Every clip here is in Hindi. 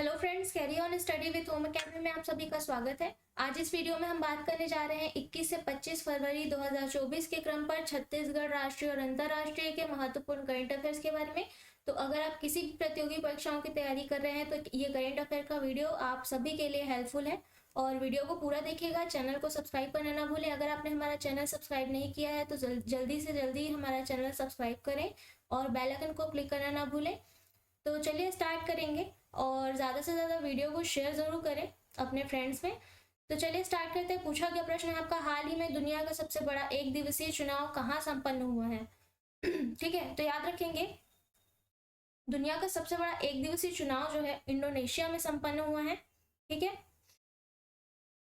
Hello friends, carry on study with home academy में आप सभी का स्वागत है। आज इस वीडियो में हम बात करने जा रहे हैं 21 से 25 फरवरी 2024 के क्रम पर छत्तीसगढ़ राष्ट्रीय और अंतर्राष्ट्रीय के महत्वपूर्ण करंट अफेयर्स के बारे में। तो अगर आप किसी भी प्रतियोगी परीक्षाओं की तैयारी कर रहे हैं तो ये करंट अफेयर का वीडियो आप सभी के लिए हेल्पफुल है और वीडियो को पूरा देखिएगा। चैनल को सब्सक्राइब करना ना भूलें। अगर आपने हमारा चैनल सब्सक्राइब नहीं किया है तो जल्दी से जल्दी हमारा चैनल सब्सक्राइब करें और बेल आइकन को क्लिक करना ना भूलें। तो चलिए स्टार्ट करेंगे और ज़्यादा से ज़्यादा वीडियो को शेयर ज़रूर करें अपने फ्रेंड्स में। तो चलिए स्टार्ट करते हैं। पूछा गया प्रश्न है आपका, हाल ही में दुनिया का सबसे बड़ा एक दिवसीय चुनाव कहाँ संपन्न हुआ है? ठीक है, तो याद रखेंगे दुनिया का सबसे बड़ा एक दिवसीय चुनाव जो है इंडोनेशिया में संपन्न हुआ है। ठीक है,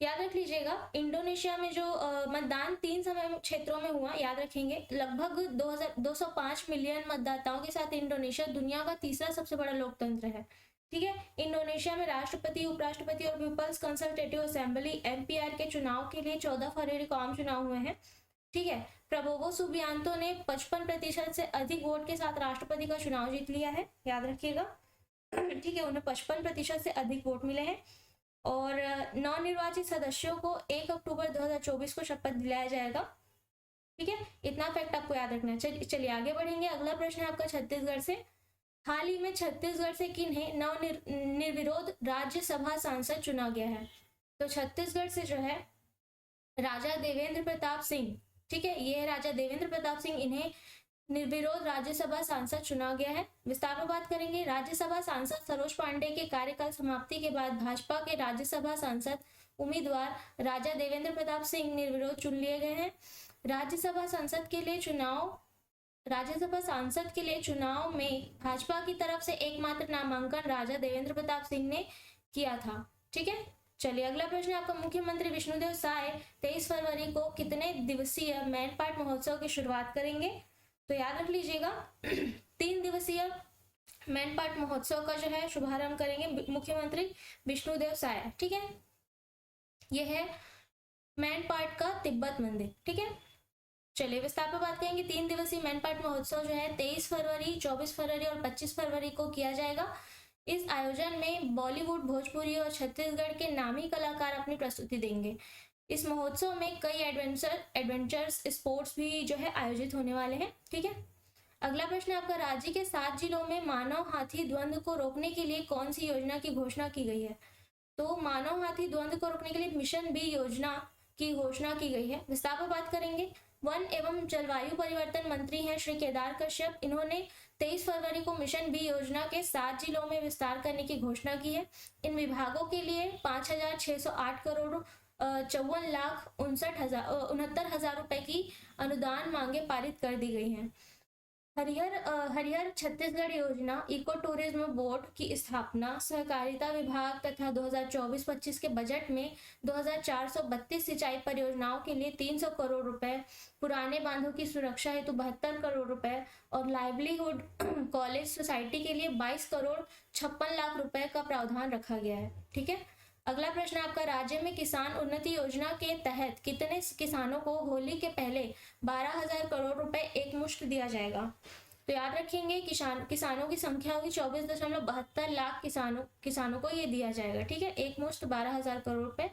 याद रख लीजिएगा इंडोनेशिया में जो मतदान 3 समय क्षेत्रों में हुआ, याद रखेंगे लगभग 205 मिलियन मतदाताओं के साथ इंडोनेशिया दुनिया का तीसरा सबसे बड़ा लोकतंत्र है। ठीक है, इंडोनेशिया में राष्ट्रपति, उपराष्ट्रपति और पीपल्स कंसल्टेटिव असेंबली एमपीआर के चुनाव के लिए 14 फरवरी को आम चुनाव हुए हैं। ठीक है, प्रबोवो सुबियांतो ने 55% से अधिक वोट के साथ राष्ट्रपति का चुनाव जीत लिया है, याद रखिएगा। ठीक है, उन्हें 55% से अधिक वोट मिले हैं और नवनिर्वाचित सदस्यों को 1 अक्टूबर 2024 को शपथ दिलाया जाएगा। ठीक है, इतना फैक्ट आपको याद रखना है। चलिए आगे बढ़ेंगे। अगला प्रश्न है आपका छत्तीसगढ़ से। हाल ही में छत्तीसगढ़ से किन्हें निर्विरोध राज्यसभा सांसद चुना गया है? तो छत्तीसगढ़ से जो है राजा देवेंद्र प्रताप सिंह, ठीक है, ये है राजा देवेंद्र प्रताप सिंह, इन्हें निर्विरोध राज्यसभा सांसद चुना गया है। विस्तार में बात करेंगे। राज्यसभा सांसद सरोज पांडे के कार्यकाल समाप्ति के बाद भाजपा के राज्यसभा सांसद उम्मीदवार राजा देवेंद्र प्रताप सिंह निर्विरोध चुन लिए गए हैं। राज्यसभा सांसद के लिए चुनाव में भाजपा की तरफ से एकमात्र नामांकन राजा देवेंद्र प्रताप सिंह ने किया था। ठीक है, चलिए अगला प्रश्न आपका, मुख्यमंत्री विष्णुदेव साय 23 फरवरी को कितने दिवसीय मैनपाट महोत्सव की शुरुआत करेंगे? तो याद रख लीजिएगा 3 दिवसीय मैनपाट महोत्सव का जो है शुभारंभ करेंगे मुख्यमंत्री विष्णुदेव साय। ठीक है, यह है मैनपाट का तिब्बत मंदिर। ठीक है, चलिए विस्तार पर बात करेंगे। 3 दिवसीय मैनपाट महोत्सव जो है 23 फरवरी, 24 फरवरी और 25 फरवरी को किया जाएगा। इस आयोजन में बॉलीवुड, भोजपुरी और छत्तीसगढ़ के नामी कलाकार अपनी प्रस्तुति देंगे। इस महोत्सव में कई एडवेंचर्स स्पोर्ट्स भी जो है आयोजित होने वाले हैं। ठीक है, अगला प्रश्न आपका, राज्य के 7 जिलों में मानव हाथी द्वंद्व को रोकने के लिए कौन सी योजना की घोषणा की गई है? तो मानव हाथी द्वंद्व को रोकने के लिए मिशन बी योजना की घोषणा की गई है। विस्तार पर बात करेंगे। वन एवं जलवायु परिवर्तन मंत्री हैं श्री केदार कश्यप, इन्होंने 23 फरवरी को मिशन बी योजना के 7 जिलों में विस्तार करने की घोषणा की है। इन विभागों के लिए 5,608 करोड़ 54,69,069 रुपए की अनुदान मांगे पारित कर दी गई हैं। हरिहर छत्तीसगढ़ योजना, इको टूरिज्म बोर्ड की स्थापना, सहकारिता विभाग तथा 2024-25 के बजट में 2,432 सिंचाई परियोजनाओं के लिए 300 करोड़ रुपए, पुराने बांधों की सुरक्षा हेतु 72 करोड़ रुपए और लाइवलीहुड कॉलेज सोसाइटी के लिए 22 करोड़ 56 लाख रुपए का प्रावधान रखा गया है। ठीक है, अगला प्रश्न आपका, राज्य में किसान उन्नति योजना के तहत कितने किसानों को होली के पहले 12,000 करोड़ रुपए एक मुश्त दिया जाएगा? तो याद रखेंगे किसानों की संख्या होगी 24.72 लाख किसानों को ये दिया जाएगा। ठीक है, एक मुश्त 12,000 करोड़ रुपए।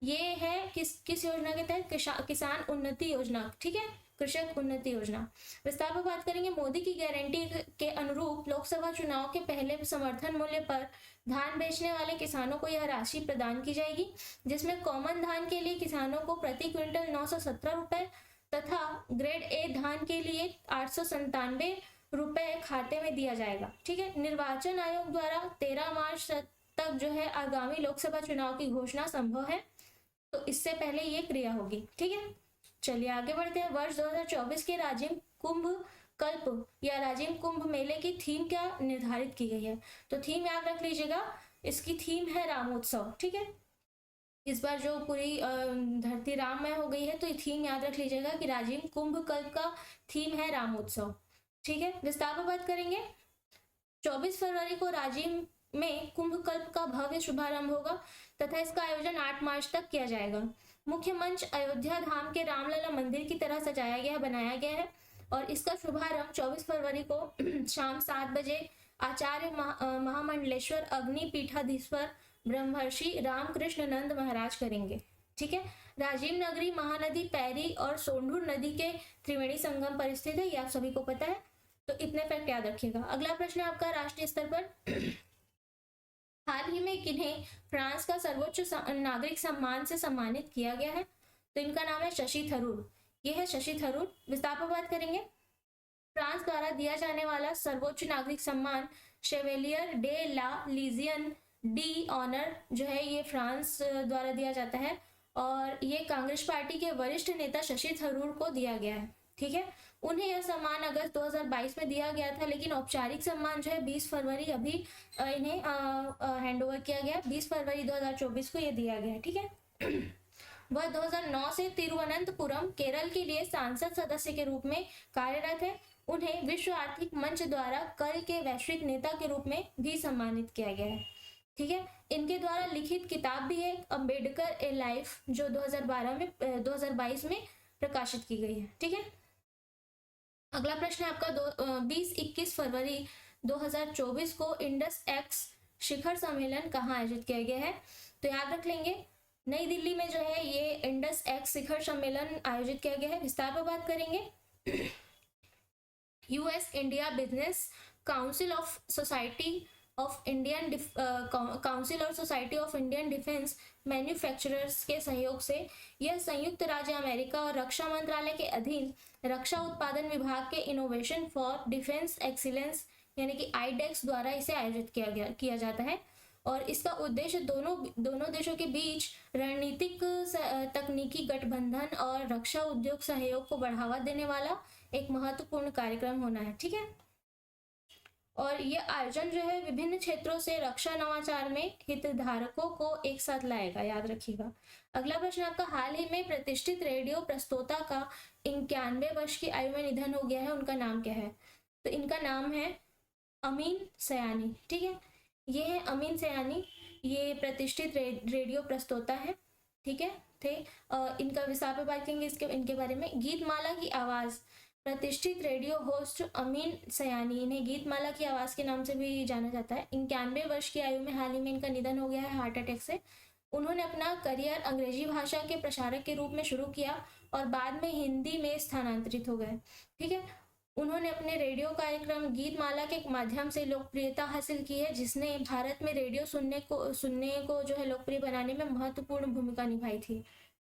ये है किस योजना के तहत? किसान उन्नति योजना। ठीक है, कृषक उन्नति योजना। विस्तार पर बात करेंगे। मोदी की गारंटी के अनुरूप लोकसभा चुनाव के पहले समर्थन मूल्य पर धान बेचने वाले किसानों को यह राशि प्रदान की जाएगी, जिसमें कॉमन धान के लिए किसानों को प्रति क्विंटल 917 रुपए तथा ग्रेड ए धान के लिए 897 रुपए खाते में दिया जाएगा। ठीक है, निर्वाचन आयोग द्वारा 13 मार्च तक जो है आगामी लोकसभा चुनाव की घोषणा संभव है, तो इससे पहले ये क्रिया होगी। ठीक है, चलिए आगे बढ़ते हैं। वर्ष 2024 के राजिम कुंभ कल्प या राजिम कुंभ मेले की थीम क्या निर्धारित की गई है? तो थीम याद रख लीजिएगा, इसकी थीम है रामोत्सव। ठीक है, इस बार जो पूरी धरती राममय हो गई है तो ये थीम याद रख लीजिएगा कि राजिम कुंभ कल्प का थीम है रामोत्सव। ठीक है, विस्तार पर बात करेंगे। 24 फरवरी को राजिम में कुंभ कल्प का भव्य शुभारंभ होगा तथा इसका आयोजन 8 मार्च तक किया जाएगा। मुख्य मंच अयोध्या धाम के रामलला मंदिर की तरह सजाया गया बनाया गया है और इसका शुभारंभ 24 फरवरी को शाम 7 बजे आचार्य महामंडलेश्वर अग्निपीठाधीश्वर ब्रह्मर्षि रामकृष्ण नंद महाराज करेंगे। ठीक है। राजीव नगरी महानदी पैरी और सोंढूर नदी के त्रिवेणी संगम पर स्थित है, ये आप सभी को पता है, तो इतने फैक्ट याद रखिएगा। अगला प्रश्न है आपका राष्ट्रीय स्तर पर हाल ही में किन्हें फ्रांस का सर्वोच्च नागरिक सम्मान से सम्मानित किया गया है? तो इनका नाम है शशि थरूर। ये है शशि थरूर। विस्तार पर बात करेंगे। फ्रांस द्वारा दिया जाने वाला सर्वोच्च नागरिक सम्मान Chevalier de la Legion d' honneur जो है ये फ्रांस द्वारा दिया जाता है और ये कांग्रेस पार्टी के वरिष्ठ नेता शशि थरूर को दिया गया है। ठीक है। उन्हें यह सम्मान अगस्त 2022 में दिया गया था, लेकिन औपचारिक सम्मान जो है 20 फरवरी अभी इन्हें हैंड ओवर किया गया। 20 फरवरी 2024 को ये दिया गया है। ठीक है। वह 2009 से तिरुवनंतपुरम केरल के लिए सांसद सदस्य के रूप में कार्यरत है। उन्हें विश्व आर्थिक मंच द्वारा कल के वैश्विक नेता के रूप में भी सम्मानित किया गया है। ठीक है। इनके द्वारा लिखित किताब भी है अम्बेडकर ए लाइफ, जो 2022 में प्रकाशित की गई है। ठीक है। अगला प्रश्न है आपका 20-21 फरवरी 2024 को इंडस एक्स शिखर सम्मेलन कहाँ आयोजित किया गया है? तो याद रख लेंगे, नई दिल्ली में जो है ये इंडस एक्स शिखर सम्मेलन आयोजित किया गया है। विस्तार पर बात करेंगे। US India business council of society of Indian defence manufacturers के सहयोग से यह संयुक्त राज्य अमेरिका और रक्षा मंत्रालय के अधीन रक्षा उत्पादन विभाग के इनोवेशन फॉर डिफेंस एक्सीलेंस यानी कि आईडेक्स द्वारा इसे आयोजित किया जाता है और इसका उद्देश्य दोनों देशों के बीच रणनीतिक तकनीकी गठबंधन और रक्षा उद्योग सहयोग को बढ़ावा देने वाला एक महत्वपूर्ण कार्यक्रम होना है। ठीक है। और ये आयोजन जो है विभिन्न क्षेत्रों से रक्षा नवाचार में हितधारकों को एक साथ लाएगा, याद रखिएगा। अगला प्रश्न आपका हाल ही में प्रतिष्ठित रेडियो प्रस्तोता का 91 वर्ष की आयु में निधन हो गया है, उनका नाम क्या है? तो इनका नाम है अमीन सयानी। ठीक है। ये है अमीन सयानी, ये प्रतिष्ठित रेडियो प्रस्तोता है। ठीक है। इनका विस्तार पर बात करेंगे इनके बारे में। गीतमाला की आवाज प्रतिष्ठित रेडियो होस्ट अमीन सयानी, इन्हें गीतमाला की आवाज के नाम से भी जाना जाता है। 91 वर्ष की आयु में हाल ही में इनका निधन हो गया है हार्ट अटैक से। उन्होंने अपना करियर अंग्रेजी भाषा के प्रसारक के रूप में शुरू किया और बाद में हिंदी में स्थानांतरित हो गए। ठीक है। उन्होंने अपने रेडियो कार्यक्रम गीतमाला के माध्यम से लोकप्रियता हासिल की है, जिसने भारत में रेडियो सुनने को जो है लोकप्रिय बनाने में महत्वपूर्ण भूमिका निभाई थी।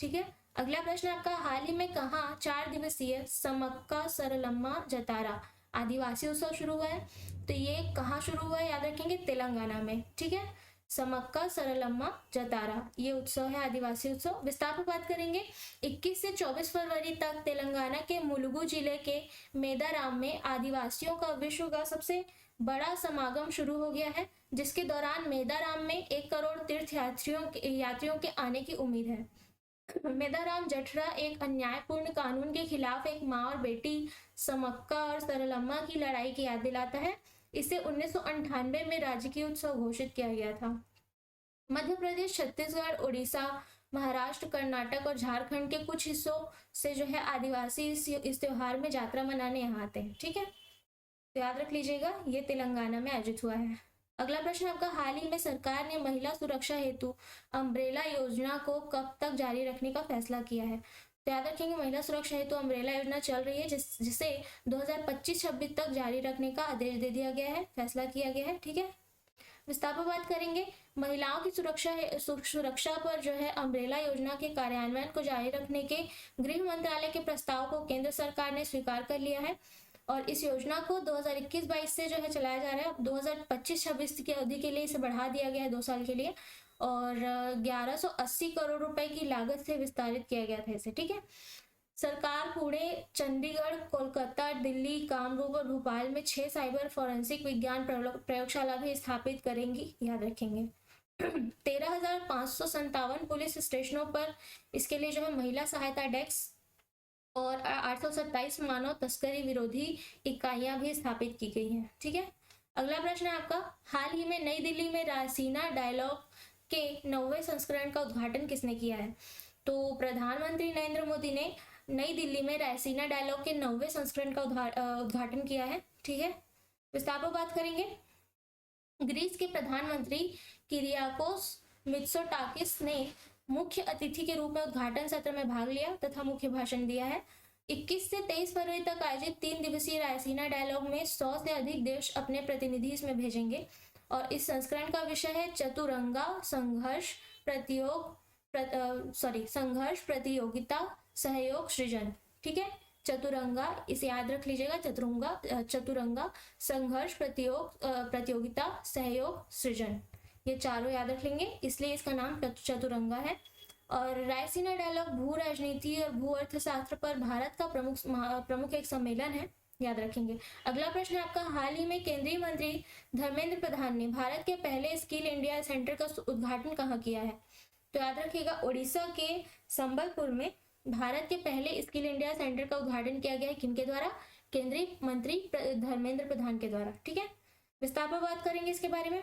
ठीक है। अगला प्रश्न आपका हाल ही में कहाँ 4 दिवसीय समक्का सरलम्मा जतारा आदिवासी उत्सव शुरू हुआ है? तो ये कहाँ शुरू हुआ है याद रखेंगे, तेलंगाना में। ठीक है। समक्का सरलम्मा जतारा ये उत्सव है आदिवासी उत्सव। विस्तार पर बात करेंगे। 21 से 24 फरवरी तक तेलंगाना के मुलुगु जिले के मेदाराम में आदिवासियों का विश्व का सबसे बड़ा समागम शुरू हो गया है, जिसके दौरान मेदाराम में 1 करोड़ तीर्थ यात्रियों के आने की उम्मीद है। मेदाराम जठरा एक अन्यायपूर्ण कानून के खिलाफ एक माँ और बेटी समक्का और सरलम्मा की लड़ाई की याद दिलाता है। इसे 1998 में राजकीय उत्सव घोषित किया गया था। मध्य प्रदेश, छत्तीसगढ़, उड़ीसा, महाराष्ट्र, कर्नाटक और झारखंड के कुछ हिस्सों से जो है आदिवासी इस त्योहार में यात्रा मनाने यहाँ आते हैं। ठीक है। तो याद रख लीजिएगा, ये तेलंगाना में आयोजित हुआ है। अगला प्रश्न आपका हाल ही में सरकार ने महिला सुरक्षा हेतु अम्ब्रेला योजना को कब तक जारी रखने का फैसला किया है? तो याद रखेंगे, महिला सुरक्षा हेतु अम्ब्रेला योजना चल रही है जिसे 2025-26 तक जारी रखने का आदेश दे दिया गया है, फैसला किया गया है। ठीक है। विस्तार पर बात करेंगे। महिलाओं की सुरक्षा पर जो है अम्ब्रेला योजना के कार्यान्वयन को जारी रखने के गृह मंत्रालय के प्रस्ताव को केंद्र सरकार ने स्वीकार कर लिया है और इस योजना को 2021-22 से जो है चलाया जा रहा है। 2025-26 की अवधि के लिए इसे बढ़ा दिया गया है 2 साल के लिए और 1180 करोड़ रुपए की लागत से विस्तारित किया गया था इसे। ठीक है। सरकार पुणे, चंडीगढ़, कोलकाता, दिल्ली, कामरूप और भोपाल में 6 साइबर फोरेंसिक विज्ञान प्रयोगशाला भी स्थापित करेंगी, याद रखेंगे। 13,557 पुलिस स्टेशनों पर इसके लिए जो है महिला सहायता डेस्क और 827 मानव तस्करी विरोधी इकाइयां भी स्थापित की गई हैं। ठीक है। अगला प्रश्न है आपका हाल ही में नई दिल्ली में रायसीना डायलॉग के 90वें संस्करण का उद्घाटन किसने किया है? तो प्रधानमंत्री नरेंद्र मोदी ने नई दिल्ली में रायसीना डायलॉग के 90वें संस्करण का उद्घाटन किया है। ठीक है। विस्तार पर बात करेंगे। ग्रीस के प्रधानमंत्री किरियाकोस मित्सोटाकिस ने मुख्य अतिथि के रूप में उद्घाटन सत्र में भाग लिया तथा मुख्य भाषण दिया है। 21 से 23 फरवरी तक आयोजित 3 दिवसीय रायसीना डायलॉग में 100 से अधिक देश अपने प्रतिनिधि इसमें भेजेंगे और इस संस्करण का विषय है चतुरंगा संघर्ष संघर्ष प्रतियोगिता सहयोग सृजन। ठीक है, चतुरंगा, इसे याद रख लीजिएगा, चतुरंगा संघर्ष प्रतियोगिता सहयोग सृजन, ये चारों याद रख लेंगे, इसलिए इसका नाम चतुरंगा है। और रायसीना डायलॉग भू राजनीति और भू अर्थशास्त्र पर भारत का प्रमुख एक सम्मेलन है, याद रखेंगे। अगला प्रश्न है आपका, हाल ही में केंद्रीय मंत्री धर्मेंद्र प्रधान ने भारत के पहले स्किल इंडिया सेंटर का उद्घाटन कहाँ किया है? तो याद रखिएगा, उड़ीसा के संबलपुर में भारत के पहले स्किल इंडिया सेंटर का उद्घाटन किया गया है। किनके द्वारा? केंद्रीय मंत्री धर्मेंद्र प्रधान के द्वारा। ठीक है, विस्तार पर बात करेंगे इसके बारे में।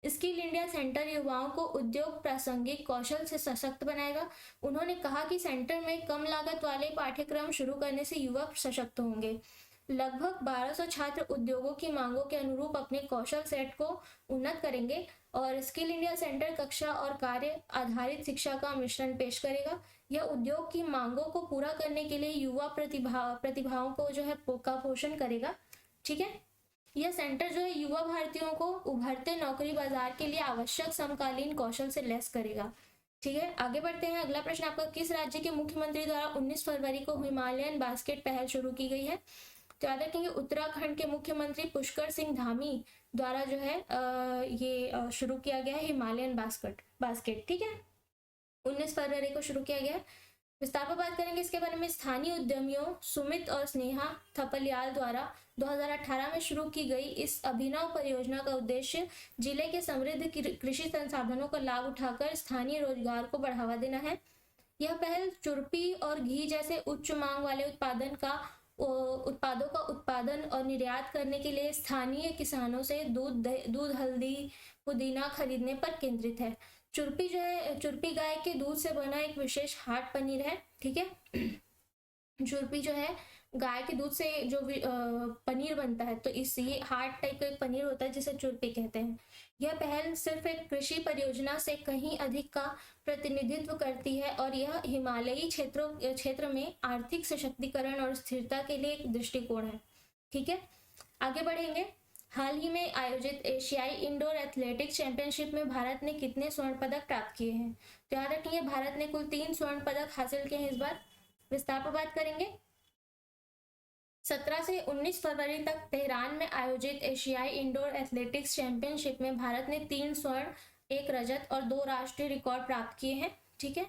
स्किल इंडिया सेंटर युवाओं को उद्योग प्रासंगिक कौशल से सशक्त बनाएगा। उन्होंने कहा कि सेंटर में कम लागत वाले पाठ्यक्रम शुरू करने से युवा सशक्त होंगे। लगभग 1200 छात्र उद्योगों की मांगों के अनुरूप अपने कौशल सेट को उन्नत करेंगे और स्किल इंडिया सेंटर कक्षा और कार्य आधारित शिक्षा का मिश्रण पेश करेगा। यह उद्योग की मांगों को पूरा करने के लिए युवा प्रतिभाओं को जो है पोषण करेगा। ठीक है, यह सेंटर जो है युवा भारतीयों को उभरते नौकरी बाजार के लिए आवश्यक समकालीन कौशल से लैस करेगा। ठीक है, आगे बढ़ते हैं। अगला प्रश्न आपका, किस राज्य के मुख्यमंत्री द्वारा 19 फरवरी को हिमालयन बास्केट पहल शुरू की गई है? तो याद रखेंगे, उत्तराखंड के मुख्यमंत्री पुष्कर सिंह धामी द्वारा जो है ये शुरू किया गया है हिमालयन बास्केट। ठीक है, 19 फरवरी को शुरू किया गया। विस्तार पर बात करेंगे इसके बारे में। स्थानीय उद्यमियों सुमित और स्नेहा थपलियाल द्वारा 2018 में शुरू की गई इस अभिनव परियोजना का उद्देश्य जिले के समृद्ध कृषि संसाधनों का लाभ उठाकर स्थानीय रोजगार को बढ़ावा देना है। यह पहल चुरपी और घी जैसे उच्च मांग वाले उत्पादों का उत्पादन और निर्यात करने के लिए स्थानीय किसानों से दूध, हल्दी, पुदीना खरीदने पर केंद्रित है। चुरपी जो है, चुरपी गाय के दूध से बना एक विशेष हाट पनीर है। ठीक है, चुरपी जो है गाय के दूध से जो पनीर बनता है, तो इस ये हार्ट टाइप का एक पनीर होता है जिसे चुरपी कहते हैं। यह पहल सिर्फ एक कृषि परियोजना से कहीं अधिक का प्रतिनिधित्व करती है और यह हिमालयी क्षेत्र में आर्थिक सशक्तिकरण और स्थिरता के लिए एक दृष्टिकोण है। ठीक है, आगे बढ़ेंगे। हाल ही में आयोजित एशियाई इंडोर एथलेटिक्स चैंपियनशिप में भारत ने कितने स्वर्ण पदक प्राप्त किए हैं? तो याद रखिए, भारत ने कुल 3 स्वर्ण पदक हासिल किए हैं इस बार। विस्तार पर बात करेंगे। 17 से 19 फरवरी तक तेहरान में आयोजित एशियाई इंडोर एथलेटिक्स चैंपियनशिप में भारत ने 3 स्वर्ण, 1 रजत और 2 राष्ट्रीय रिकॉर्ड प्राप्त किए हैं। ठीक है,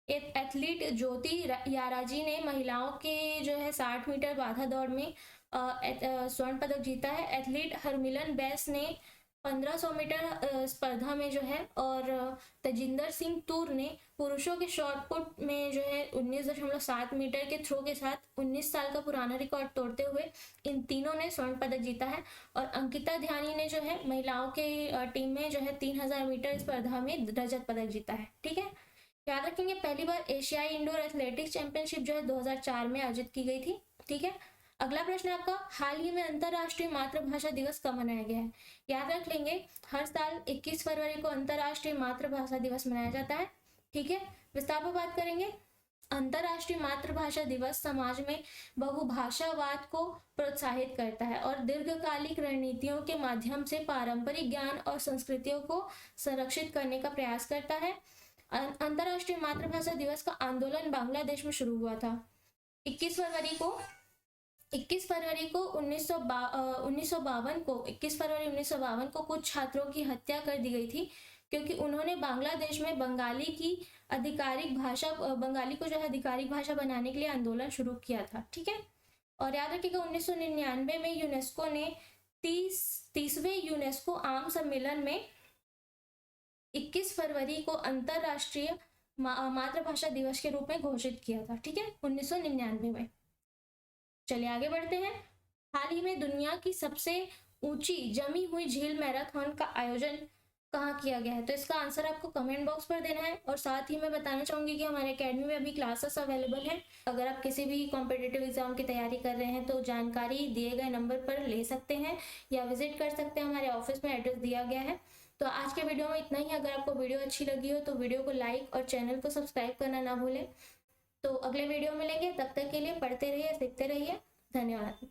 एथलीट ज्योति याराजी ने महिलाओं के जो है 60 मीटर बाधा दौड़ में स्वर्ण पदक जीता है। एथलीट हरमिलन बैस ने 1500 मीटर स्पर्धा में जो है और तजिंदर सिंह तूर ने पुरुषों के शॉर्ट पुट में जो है 19.7 मीटर के थ्रो के साथ 19 साल का पुराना रिकॉर्ड तोड़ते हुए इन तीनों ने स्वर्ण पदक जीता है। और अंकिता ध्यानी ने जो है महिलाओं के टीम में जो है 3000 मीटर स्पर्धा में रजत पदक जीता है। ठीक है, याद रखेंगे, पहली बार एशियाई इंडोर एथलेटिक्स चैंपियनशिप जो है 2004 में आयोजित की गई थी। ठीक है, अगला प्रश्न आपका, हाल ही में अंतरराष्ट्रीय मातृभाषा दिवस कब मनाया गया है? याद रख लेंगे, हर साल 21 फरवरी को अंतरराष्ट्रीय मातृभाषा दिवस मनाया जाता है। ठीक है, विस्तार पर बात करेंगे। अंतरराष्ट्रीय मातृभाषा दिवस समाज में बहुभाषावाद को प्रोत्साहित करता है और दीर्घकालिक रणनीतियों के माध्यम से पारंपरिक ज्ञान और संस्कृतियों को संरक्षित करने का प्रयास करता है। अंतरराष्ट्रीय मातृभाषा दिवस का आंदोलन बांग्लादेश में शुरू हुआ था। 21 फरवरी 1952 को कुछ छात्रों की हत्या कर दी गई थी क्योंकि उन्होंने बांग्लादेश में बंगाली को जो है आधिकारिक भाषा बनाने के लिए आंदोलन शुरू किया था। ठीक है, और याद रखिएगा, 1999 में यूनेस्को ने 30वें यूनेस्को आम सम्मेलन में 21 फरवरी को अंतरराष्ट्रीय मातृभाषा दिवस के रूप में घोषित किया था। ठीक है, 1999 में। चलिए आगे बढ़ते हैं। हाल ही में दुनिया की सबसे ऊंची जमी हुई झील मैराथन का आयोजन कहाँ किया गया है। तो इसका आंसर आपको कमेंट बॉक्स पर देना है। और साथ ही मैं बताना चाहूँगी कि हमारे अकेडमी में अभी क्लासेस अवेलेबल हैं। अगर आप किसी भी कॉम्पिटिटिव एग्जाम की तैयारी कर रहे हैं तो जानकारी दिए गए नंबर पर ले सकते हैं या विजिट कर सकते हैं, हमारे ऑफिस में एड्रेस दिया गया है। तो आज के वीडियो में इतना ही। अगर आपको वीडियो अच्छी लगी हो तो वीडियो को लाइक और चैनल को सब्सक्राइब करना ना भूलें। तो अगले वीडियो में मिलेंगे, तब तक के लिए पढ़ते रहिए, सीखते रहिए। धन्यवाद।